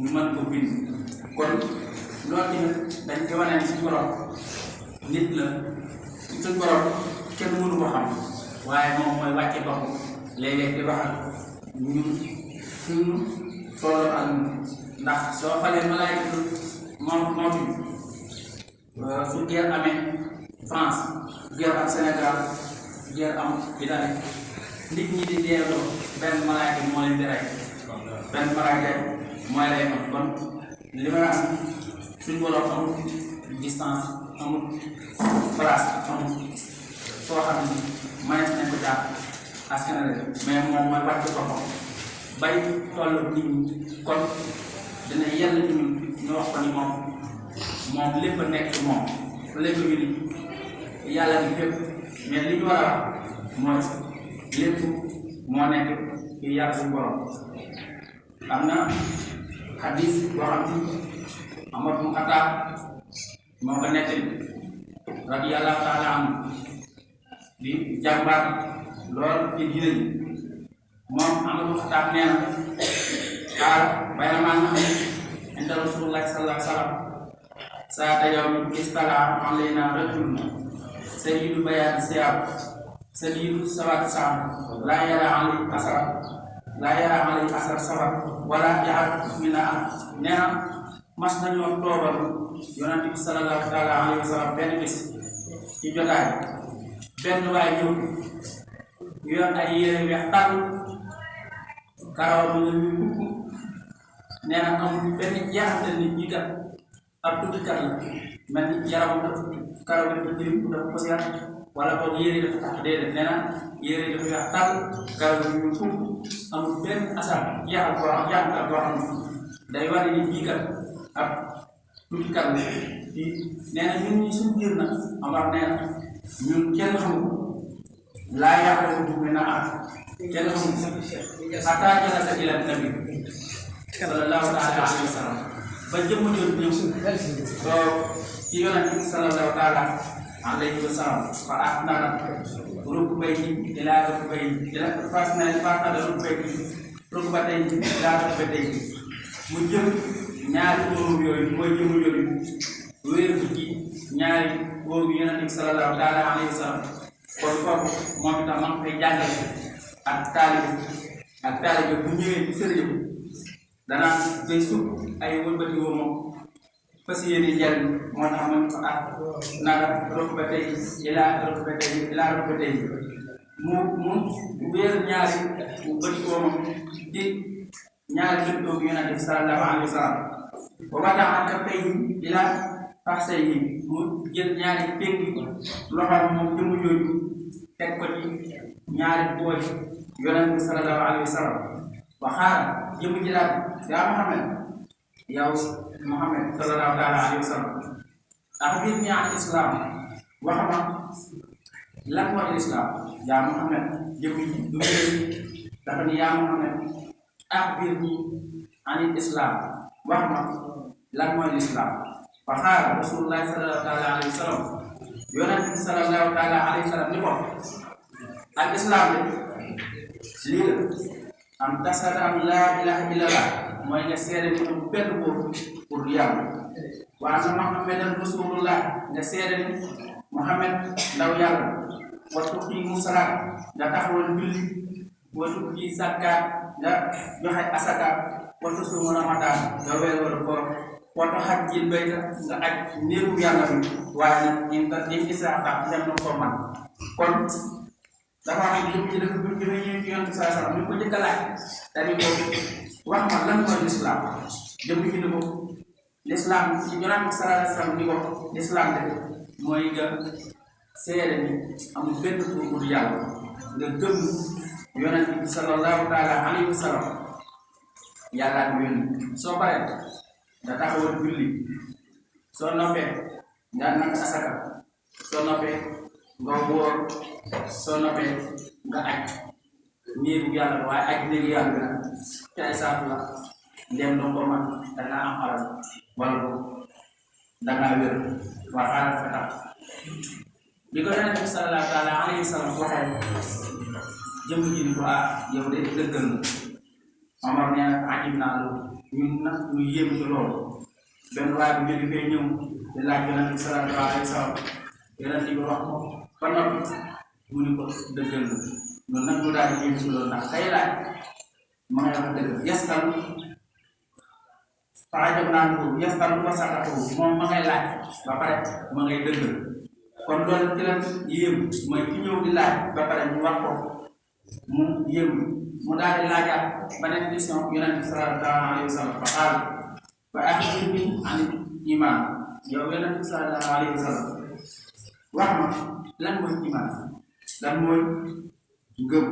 ñu mën ko bind kon loolu tamit dañ koy wane ne suñu borom nit la suñu borom kenn mënu ko xam waaye moom mooy wàcce bopp léeg-léeg di waxal ñun suñu tolloo ak ndax soo xalee malaayika moo fi su guerre amee France guerre am Sénégal guerre am Italie nit ñi di deeloo benn malaayika moo leen di rey benn malaayika mooy rey ma kon li ma am suñu borom amul distance amul place amul foo xam ne manees nañ ko jàpp askanale mais moom mooy wàcc boppam bay tollu nit ñi kon dina yell ci ñun ñu wax ko ni moom lépp a nekk ci moom lépp ñu ni yàlla ni fépp mais li ñu war a wax mooy lépp moo nekk ci yàlla suñu borom am na xadis boo xam ni Amar mu Xataab moo ko nettali radiyallahu taala anhu di jàmbaar lool ci diine ji moom Amar mu Xataab nee na xaar bay na maa nga xam inda Rasulullah sallallahu alayhi wa sallam saata yawmin istalaa alayna rajulun sayyidu bayaadi siyaab sayyidu sawaadi saam laa yara alayhi asar safar wala yaxar mina am nee na mas nañoo toogal yonent bi sallallahu taala alayhi wa sallam benn bis ci jotaay benn waay ñëw yor ay yére weex tàll karaw bi ñu kukk nee na amul benn jeexante nit ñi kat ab tukkikat la mel ni yaram dafa karaw bi dafa tilim dafa posiat wala boog yére dafa tax déedéet nee na yére dafa weex tàll karaw bi ñu kukk amul benn asar jeexal boo xam ne day wane nit ñi kat ab tukkikat la nee na ñun ñi suñu biir nag Amar nee na ñun kenn xamul laa yàqale bu mel na am kenn xamul xataa jalasa ila nabi sallallahu taala alayhi wa sallam ba jëmm jooju ñëw toog ci yonent bi sallallahu taala alayhi wa sallam fa asnada rukbayhi ila rukbayhi ila fasnada rukbatayhi ila rukbatayhi mu jëm ñaari óorum yooyu mooy jëmm yooyu wéer bu ci ñaari óorum yonent bi sallallahu taala alayhi wa sallam kon kooku moom itam man koy jàngale ak taalibe bu ñëwee ci sëriñ danaa day sukk ay wëlbati woo moom fas yéene njariñ moo tax man ko nara rukbatay ilaa rukbatay mu wéer ñaari bëti woo moom ci ñaari bët boobu yonent bi sallallahu alayhi wa sallam ba wada'a kaffayhi ilaa faxsayhi mu jël ñaari péngi loxoom moom jëmu jooju teg ko ci ñaari booj yonent bi sallallahu alayhi wa sallam waxaara jëmu jëlaat yaa Muhammad sallallahu taala alayhi wa sallam axbirnii an islam wax ma lan mooy islam yaa Muhammad jëmu ji du dafa ni yaa Muhammad axbirnii an islam wax ma lan mooy islam waxaara Rasulullah sallallahu taala alayhi wa sallam yonent bi sallallahu taala alayhi wa sallam ni ko al islam lii la am tasada am laa ilaha illallah mooy nga seede ni am benn boobu pour yàlla wa anna Muhammadan rasulullah nga seede ni Muhammad ndaw yàlla wa tuqiimu salaat nga taxawal julli wa tuuti zakkaat nga joxe asaka wa tusuumu ramadan nga weeru koor wa tuhajjil bayta nga aj néegu yàlla bi waaye nag ñu isaata dem na ko man kon dafa am lu ci def bu ñu ñëw ci yonent saa salaam ñu ko njëkk a laaj dañu ko wax ma lan mooy lislaam jëm ci ni ko lislaam ci yonent bi sallallahu alayhi wa sallam ni ko lislaam de mooy nga seede ni amul benn tur bu yàlla nga gëm yonent bi sallallahu taala alayhi wa sallam yàlla ak yónni soo paree nga taxawal julli soo noppee nga nag asaka soo noppee nga wóor soo noppee nga aj néegu yàlla waaye aj néegu yàlla bi nag ci ay saatu la ndem doo ko man dangaa am alal wala boobu dangaa wér waa xaaral fa tax bi ko yonent bi sallallahu taala alayhi wa sallam waxee jëm ji ni ko yow de dëggal na Omar nee na ajib naa loolu ñun nag ñu yéem ci loolu benn waay bu jóge fee ñëw di laaj yonent bi sallallahu alayhi wa sallam yonent bi wax ko ba noppi mu ni ko dëggal la ñun nag ñu daal di yéem ci loolu ndax kay laaj ma ngay wax dëgg yaskan faajam naan ko yaskan ko sakatu moom ma ngay laaj ba pare ma ngay dëggal kon loolu ci la yéem mooy ki ñëw di laaj ba pare ñu wax ko mu yéem mu daal di laajaat beneen question yonent bi sallallahu alayhi wa sallam fa qaal fa axbirni an iman yow yonent bi sallallahu alayhi wa sallam wax ma lan mooy iman lan mooy ngëm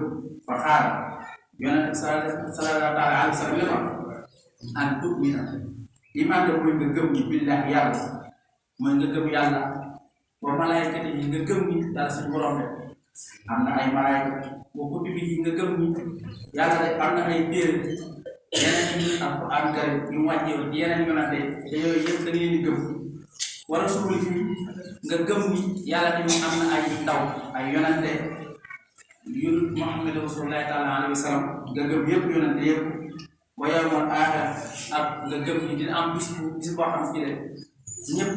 fa qaal yonent bi sallallahu alayhi wa sallam li ma an tu'mina iman la mooy nga gëm ni billahi yàlla mooy nga gëm yàlla wa malaayikati yi nga gëm ni yàlla suñu borom de am na ay malaayika wa kutubi yi nga gëm ni yàlla de am na ay téere yeneen yi alquran karim yu wàcceew ci yeneen yonante te yooyu yëpp da ngeen di gëm wa rasul yi nga gëm ni yàlla tamit am na ay ndaw ay yonante yu Muhammad rasulullahi taala alayhi wa sallam nga gëm yëpp yonante yëpp wa yawmal aaxir ak nga gëm ni dina am bis boo xam ci de ñëpp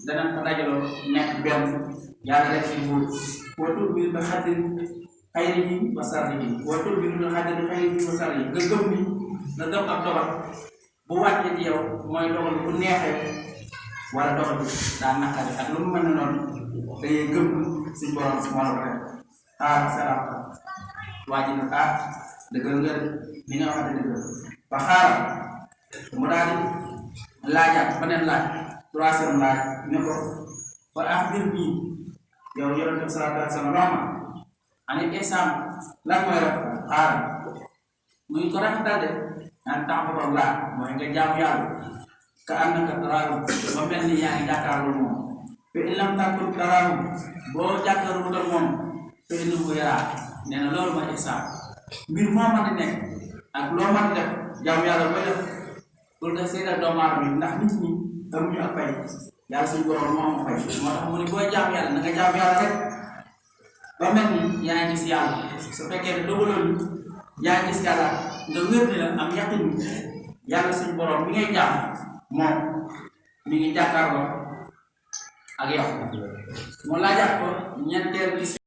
danañ ko dajaloo nekk benn yàlla def ci nguur wa tu'minu bi xayrihi wa sarrihi wa tu'minu bi xayrihi wa sarrihi nga gëm ni nga gëm ak dogal bu wàccee ci yow mooy dogal bu neexee wala dogal bi daa naqari ak lu mu mën a noonu dangay gëm suñu borom moo la ko def salaam waa ji nag dëggal nga li nga wax dëgg ba xaaral mu daal di laajaat beneen laaj troisième laaj ne ko fa axbirni yow yonent bi sallallahu alayhi wa sallam ani ihsaan lan mooy rafetal xaaral muy ko rafetal de an ta'budallah mooy nga jaamu yàlla ka annaka taraahu ba mel ni yaa ngi jàkkaarloo moom fa in lam takun taraahu boo jàkkaarloo ak moom fa innahu yaraa nee na loolu mooy ihsaan mbir moo mën di nekk ak loo mën di def jaamu yàlla booy def pour nga seetal doomu aadama yi ndax nit ñi amuñu ak fay yàlla suñu borom moo am fay moo tax mu ne booy jaamu yàlla na nga jaamu yàlla rek ba mel ni yaa ngi gis yàlla su fekkee ne dogaloon yaa ngi gis yàlla nga wér ni la am yaqin yàlla suñu borom mi ngay jaam moom mi ngi jàkkaarloo ak yow mu laajaat ko ñeenteel